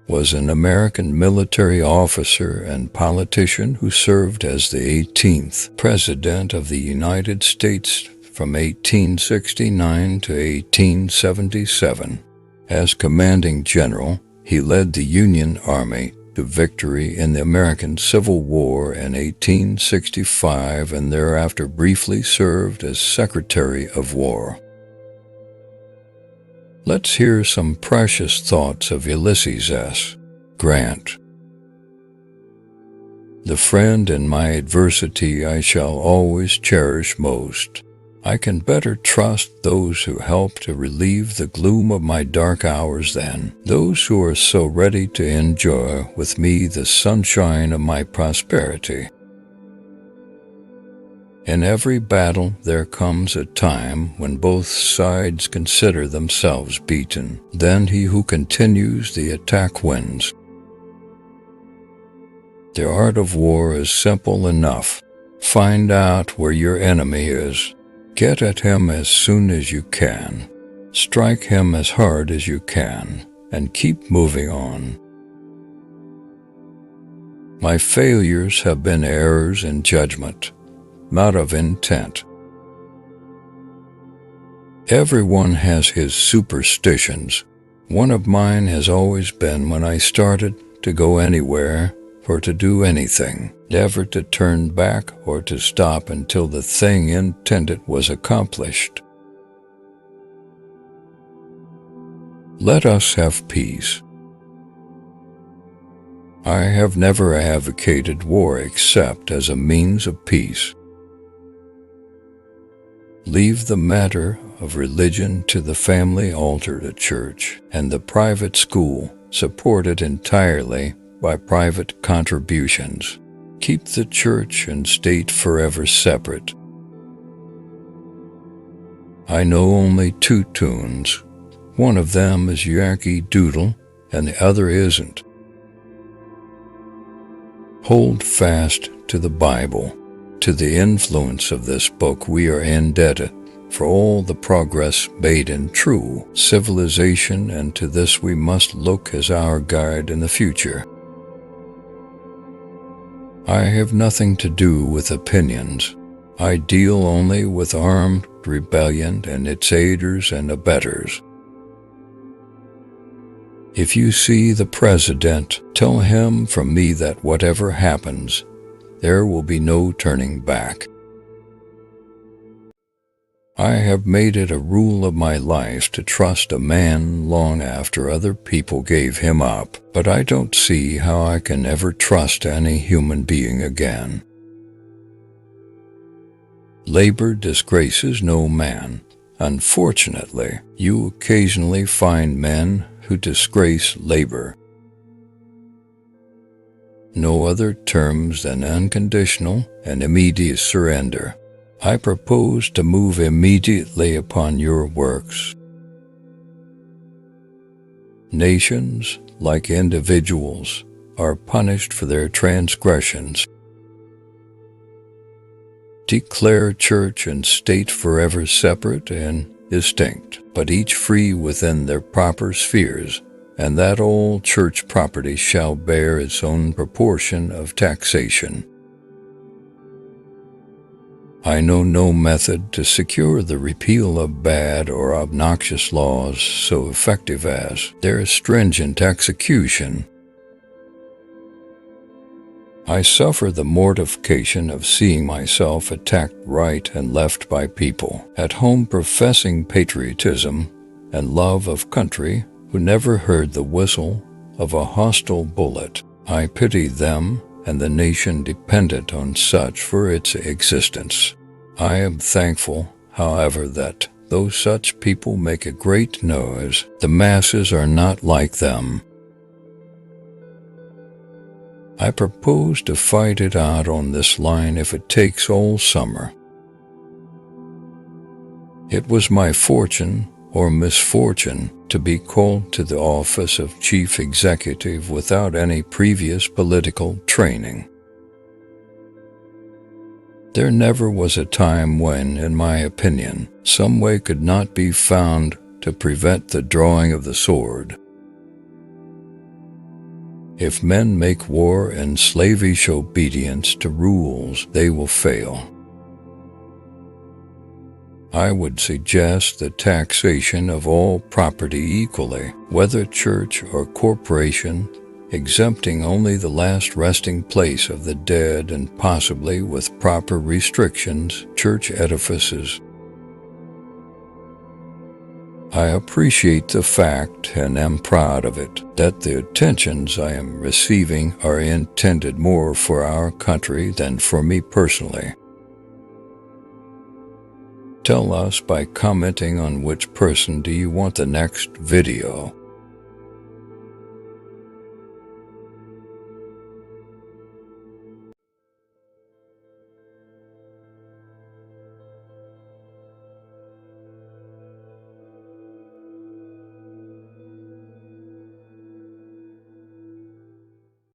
was an American military officer and politician who served as the 18th President of the United States from 1869 to 1877. As commanding general, he led the Union Army to victory in the American Civil War in 1865 and thereafter briefly served as Secretary of War. Let's hear some precious thoughts of Ulysses S. Grant. The friend in my adversity I shall always cherish most. I can better trust those who help to relieve the gloom of my dark hours than those who are so ready to enjoy with me the sunshine of my prosperity. In every battle there comes a time when both sides consider themselves beaten. Then he who continues the attack wins. The art of war is simple enough. Find out where your enemy is. Get at him as soon as you can. Strike him as hard as you can, and keep moving on. My failures have been errors in judgment, not of intent. Everyone has his superstitions. One of mine has always been when I started to go anywhere or to do anything, never to turn back or to stop until the thing intended was accomplished. Let us have peace. I have never advocated war except as a means of peace. Leave the matter of religion to the family altar at church and the private school, supported entirely by private contributions. Keep the church and state forever separate. I know only two tunes. One of them is Yankee Doodle and the other isn't. Hold fast to the Bible. To the influence of this book we are indebted for all the progress made in true civilization, and to this we must look as our guide in the future. I have nothing to do with opinions. I deal only with armed rebellion and its aiders and abettors. If you see the President, tell him from me that whatever happens, there will be no turning back. I have made it a rule of my life to trust a man long after other people gave him up, but I don't see how I can ever trust any human being again. Labor disgraces no man. Unfortunately, you occasionally find men who disgrace labor. No other terms than unconditional and immediate surrender. I propose to move immediately upon your works. Nations, like individuals, are punished for their transgressions. Declare church and state forever separate and distinct, but each free within their proper spheres, and that all church property shall bear its own proportion of taxation. I know no method to secure the repeal of bad or obnoxious laws so effective as their stringent execution. I suffer the mortification of seeing myself attacked right and left by people at home professing patriotism and love of country who never heard the whistle of a hostile bullet. I pity them and the nation dependent on such for its existence. I am thankful, however, that though such people make a great noise, the masses are not like them. I propose to fight it out on this line if it takes all summer. It was my fortune or misfortune to be called to the office of chief executive without any previous political training. There never was a time when, in my opinion, some way could not be found to prevent the drawing of the sword. If men make war and slavish obedience to rules, they will fail. I would suggest the taxation of all property equally, whether church or corporation, exempting only the last resting place of the dead and possibly with proper restrictions, church edifices. I appreciate the fact, and am proud of it, that the attentions I am receiving are intended more for our country than for me personally. Tell us by commenting on which person do you want the next video.